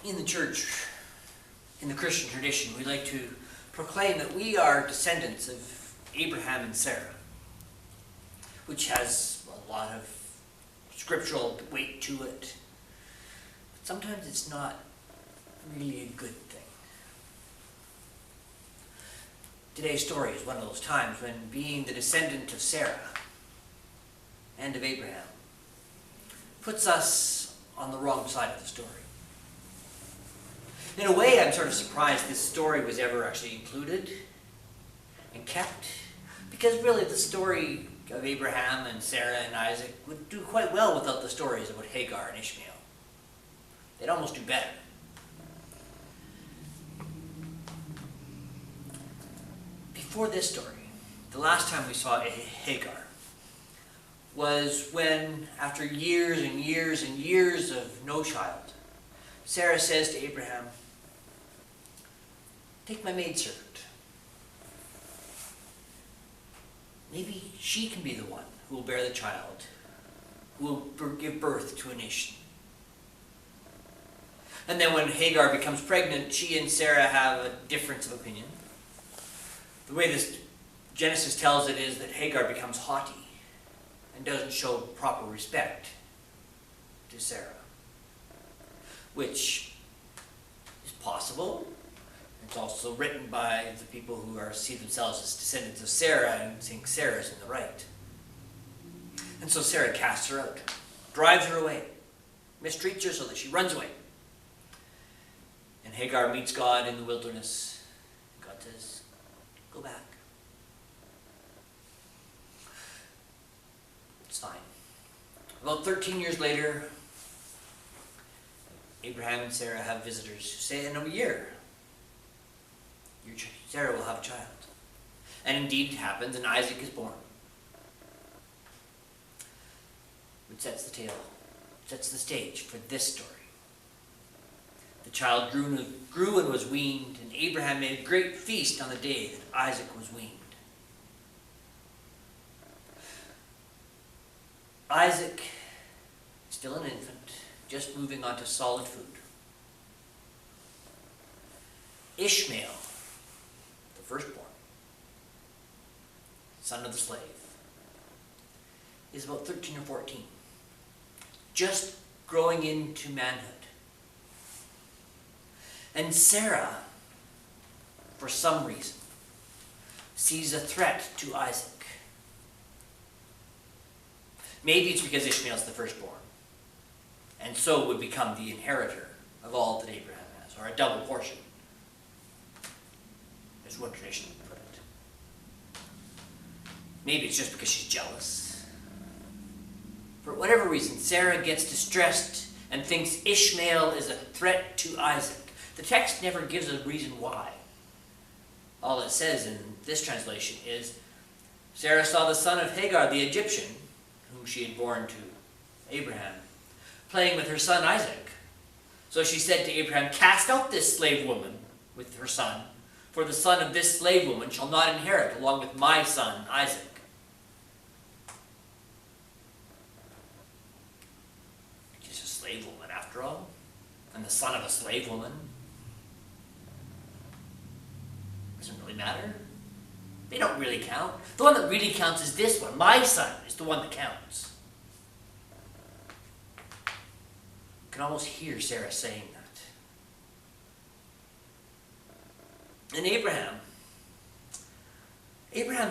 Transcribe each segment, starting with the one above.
In the church, in the Christian tradition, we like to proclaim that we are descendants of Abraham and Sarah, which has a lot of scriptural weight to it. But sometimes it's not really a good thing. Today's story is one of those times when being the descendant of Sarah and of Abraham puts us on the wrong side of the story. In a way, I'm sort of surprised this story was ever actually included and kept, because really the story of Abraham and Sarah and Isaac would do quite well without the stories about Hagar and Ishmael. They'd almost do better. Before this story, the last time we saw Hagar was when, after years and years and years of no child, Sarah says to Abraham, "Take my maidservant. Maybe she can be the one who will bear the child, who will give birth to a nation." And then when Hagar becomes pregnant, she and Sarah have a difference of opinion. The way this Genesis tells it is that Hagar becomes haughty and doesn't show proper respect to Sarah, which is possible. It's also written by the people who see themselves as descendants of Sarah and think Sarah's in the right. And so Sarah casts her out, drives her away, mistreats her so that she runs away. And Hagar meets God in the wilderness. God says, "Go back." It's fine. About 13 years later, Abraham and Sarah have visitors who say, "In a year, Sarah will have a child." And indeed it happens, and Isaac is born. Which sets the tale, sets the stage for this story. The child grew and was weaned, and Abraham made a great feast on the day that Isaac was weaned. Isaac, still an infant, just moving on to solid food. Ishmael, the firstborn, son of the slave, is about 13 or 14, just growing into manhood. And Sarah, for some reason, sees a threat to Isaac. Maybe it's because Ishmael's the firstborn, and so would become the inheritor of all that Abraham has, or a double portion. There's one tradition to put it. Maybe it's just because she's jealous. For whatever reason, Sarah gets distressed and thinks Ishmael is a threat to Isaac. The text never gives a reason why. All it says in this translation is, Sarah saw the son of Hagar the Egyptian, whom she had borne to Abraham, playing with her son Isaac. So she said to Abraham, "Cast out this slave woman with her son, for the son of this slave woman shall not inherit along with my son Isaac." She's a slave woman after all, and the son of a slave woman doesn't really matter. They don't really count. The one that really counts is this one. My son is the one that counts. You can almost hear Sarah saying that. And Abraham's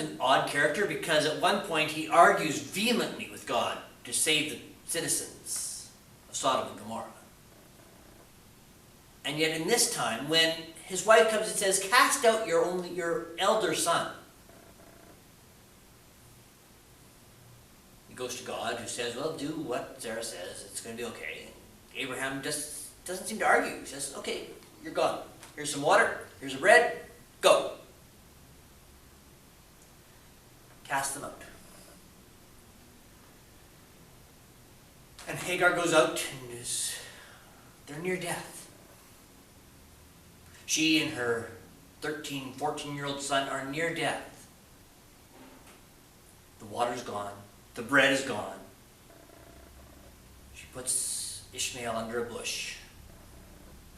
an odd character because at one point he argues vehemently with God to save the citizens of Sodom and Gomorrah. And yet in this time, when his wife comes and says, "Cast out your elder son," he goes to God, who says, "Well, do what Sarah says. It's going to be okay." And Abraham just doesn't seem to argue. He says, "Okay, you're gone. Here's some water. Here's some bread. Go." Cast them out. And Hagar goes out and they're near death. She and her 13, 14-year-old son are near death. The water's gone. The bread is gone. She puts Ishmael under a bush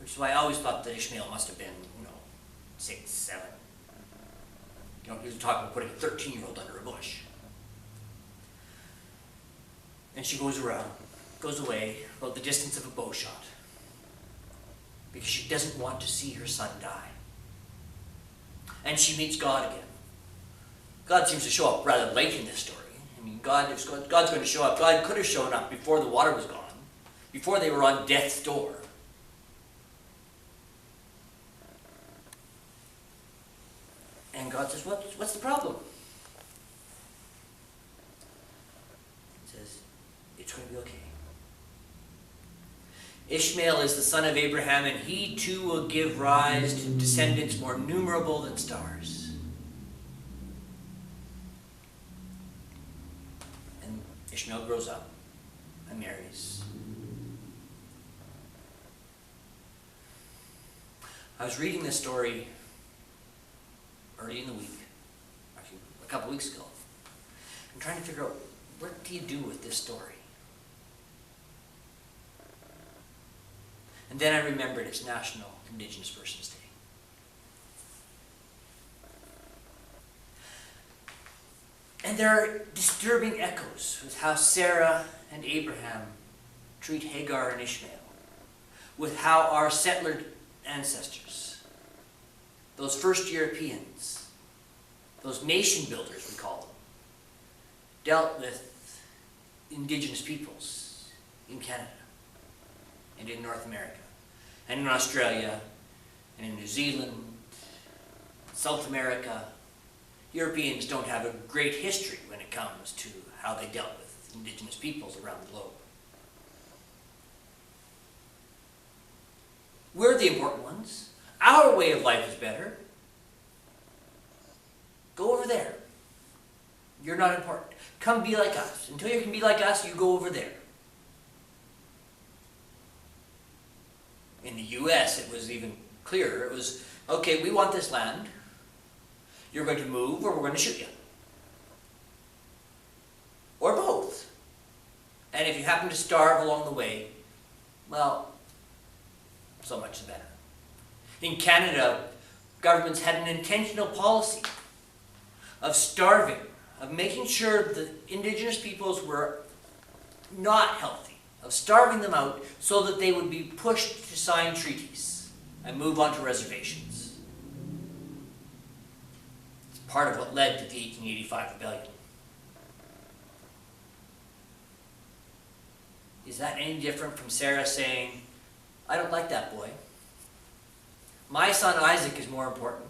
Which is why I always thought that Ishmael must have been, 6, 7. He was talking about putting a 13-year-old under a bush. And she goes away about the distance of a bow shot, because she doesn't want to see her son die. And she meets God again. God seems to show up rather late in this story. If God's going to show up, God could have shown up before the water was gone, before they were on death's door. And God says, what's the problem? He says, it's going to be okay. Ishmael is the son of Abraham, and he too will give rise to descendants more numerable than stars. And Ishmael grows up and marries. I was reading this story early in the week, actually a couple weeks ago. I'm trying to figure out, what do you do with this story? And then I remembered it's National Indigenous Persons Day. And there are disturbing echoes with how Sarah and Abraham treat Hagar and Ishmael, with how our settler ancestors, those first Europeans, those nation builders we call them, dealt with indigenous peoples in Canada and in North America and in Australia and in New Zealand, South America. Europeans don't have a great history when it comes to how they dealt with indigenous peoples around the globe. We're the important ones. Our way of life is better. Go over there. You're not important. Come be like us. Until you can be like us, you go over there. In the U.S., it was even clearer. It was, okay, we want this land. You're going to move, or we're going to shoot you. Or both. And if you happen to starve along the way, well, so much the better. In Canada, governments had an intentional policy of starving, of making sure that indigenous peoples were not healthy, of starving them out so that they would be pushed to sign treaties and move on to reservations. It's part of what led to the 1885 rebellion. Is that any different from Sarah saying, I don't like that boy. My son Isaac is more important.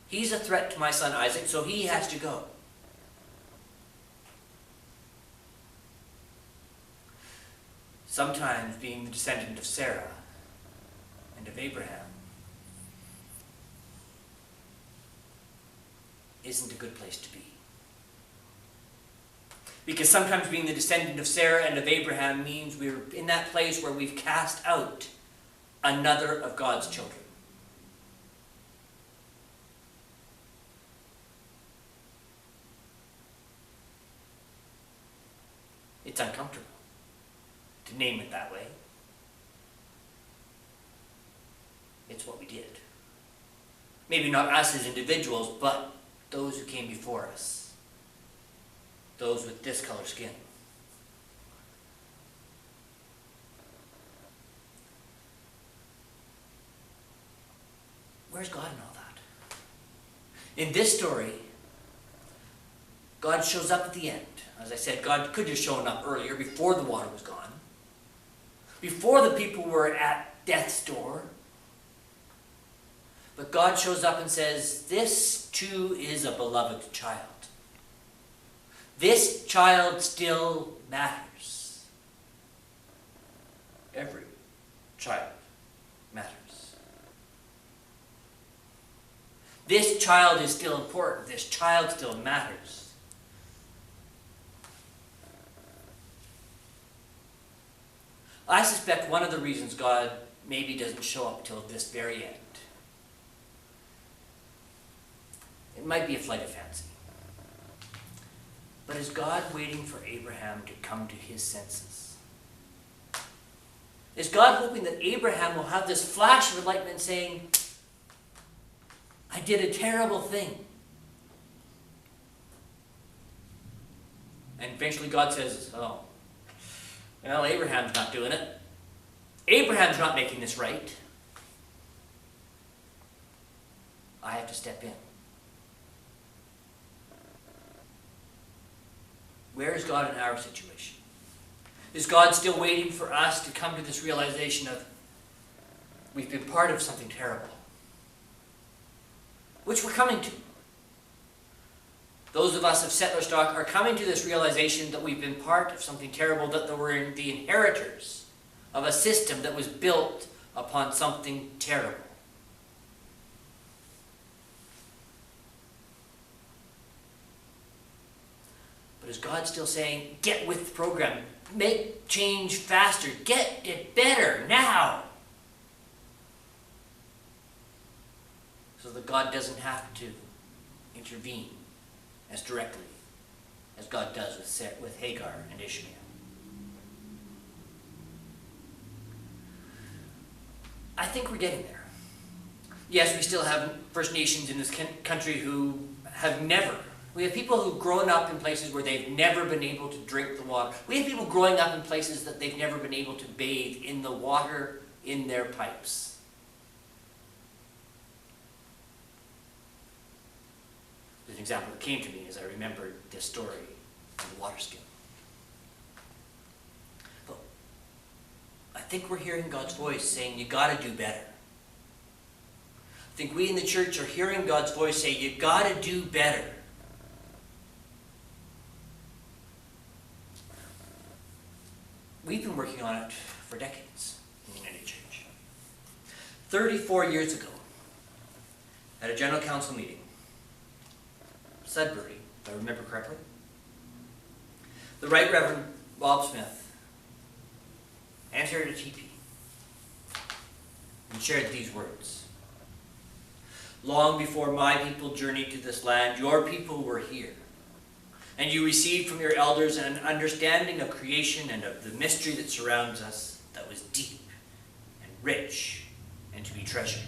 He's a threat to my son Isaac, so he has to go. Sometimes being the descendant of Sarah and of Abraham isn't a good place to be. Because sometimes being the descendant of Sarah and of Abraham means we're in that place where we've cast out another of God's children. It's uncomfortable to name it that way. It's what we did. Maybe not us as individuals, but those who came before us. Those with this color skin. Where's God in all that? In this story, God shows up at the end. As I said, God could have shown up earlier, before the water was gone. Before the people were at death's door. But God shows up and says, this too is a beloved child. This child still matters. Every child matters. This child is still important. This child still matters. I suspect one of the reasons God maybe doesn't show up till this very end, it might be a flight of fancy, but is God waiting for Abraham to come to his senses? Is God hoping that Abraham will have this flash of enlightenment saying, I did a terrible thing? And eventually God says, oh, well, Abraham's not doing it. Abraham's not making this right. I have to step in. Where is God in our situation? Is God still waiting for us to come to this realization of we've been part of something terrible? Which we're coming to. Those of us of settler stock are coming to this realization that we've been part of something terrible, that we're the inheritors of a system that was built upon something terrible. But is God still saying, get with the program, make change faster, get it better now? So that God doesn't have to intervene as directly as God does with Hagar and Ishmael. I think we're getting there. Yes, we still have First Nations in this country who have never. We have people who've grown up in places where they've never been able to drink the water. We have people growing up in places that they've never been able to bathe in the water in their pipes. There's an example that came to me as I remembered this story of the water skin. But I think we're hearing God's voice saying, you got to do better. I think we in the church are hearing God's voice say, you got to do better. We've been working on it for decades in the United Church. 34 years ago, at a General Council meeting, Sudbury, if I remember correctly, the Right Reverend Bob Smith entered a teepee and shared these words. Long before my people journeyed to this land, your people were here. And you received from your elders an understanding of creation and of the mystery that surrounds us that was deep and rich and to be treasured.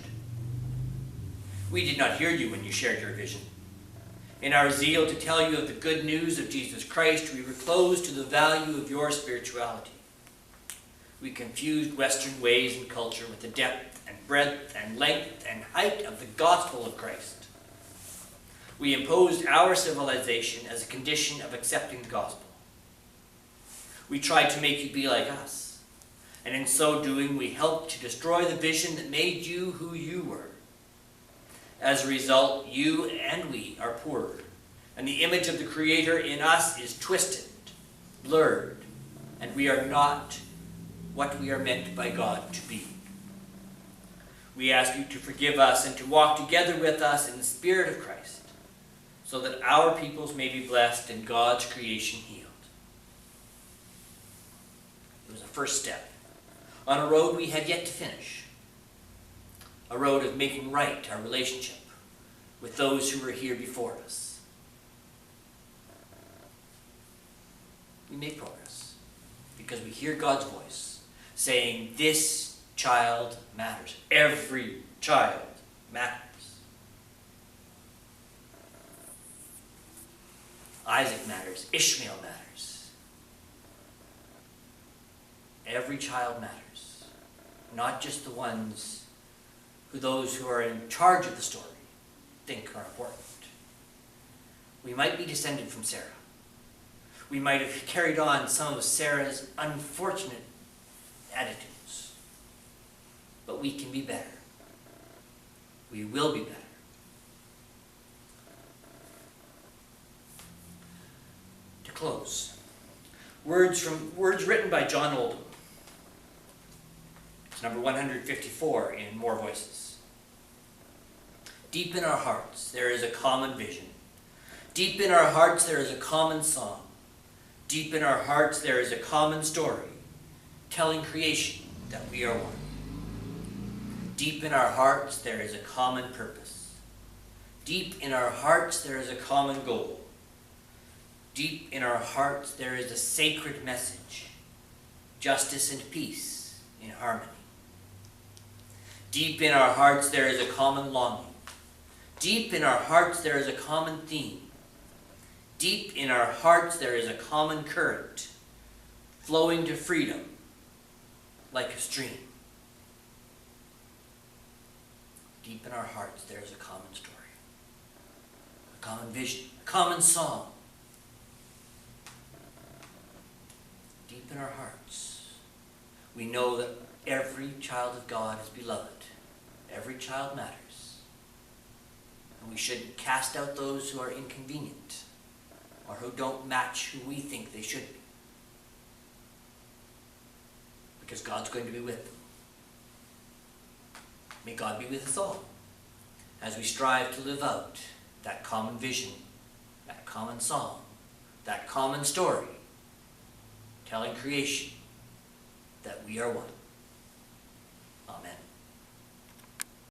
We did not hear you when you shared your vision. In our zeal to tell you of the good news of Jesus Christ, we were closed to the value of your spirituality. We confused Western ways and culture with the depth and breadth and length and height of the gospel of Christ. We imposed our civilization as a condition of accepting the gospel. We tried to make you be like us, and in so doing we helped to destroy the vision that made you who you were. As a result, you and we are poorer, and the image of the Creator in us is twisted, blurred, and we are not what we are meant by God to be. We ask you to forgive us and to walk together with us in the Spirit of Christ, so that our peoples may be blessed and God's creation healed. It was a first step on a road we had yet to finish, a road of making right our relationship with those who were here before us. We make progress because we hear God's voice saying, this child matters. Every child matters. Isaac matters. Ishmael matters. Every child matters. Not just the ones who those who are in charge of the story think are important. We might be descended from Sarah. We might have carried on some of Sarah's unfortunate attitudes. But we can be better. We will be better. Close. Words written by John Oldham. It's number 154 in More Voices. Deep in our hearts there is a common vision. Deep in our hearts there is a common song. Deep in our hearts there is a common story, telling creation that we are one. Deep in our hearts there is a common purpose. Deep in our hearts there is a common goal. Deep in our hearts there is a sacred message, justice and peace in harmony. Deep in our hearts there is a common longing. Deep in our hearts there is a common theme. Deep in our hearts there is a common current, flowing to freedom like a stream. Deep in our hearts there is a common story, a common vision, a common song. Deep in our hearts, we know that every child of God is beloved. Every child matters. And we shouldn't cast out those who are inconvenient or who don't match who we think they should be. Because God's going to be with them. May God be with us all as we strive to live out that common vision, that common song, that common story, telling creation that we are one. Amen.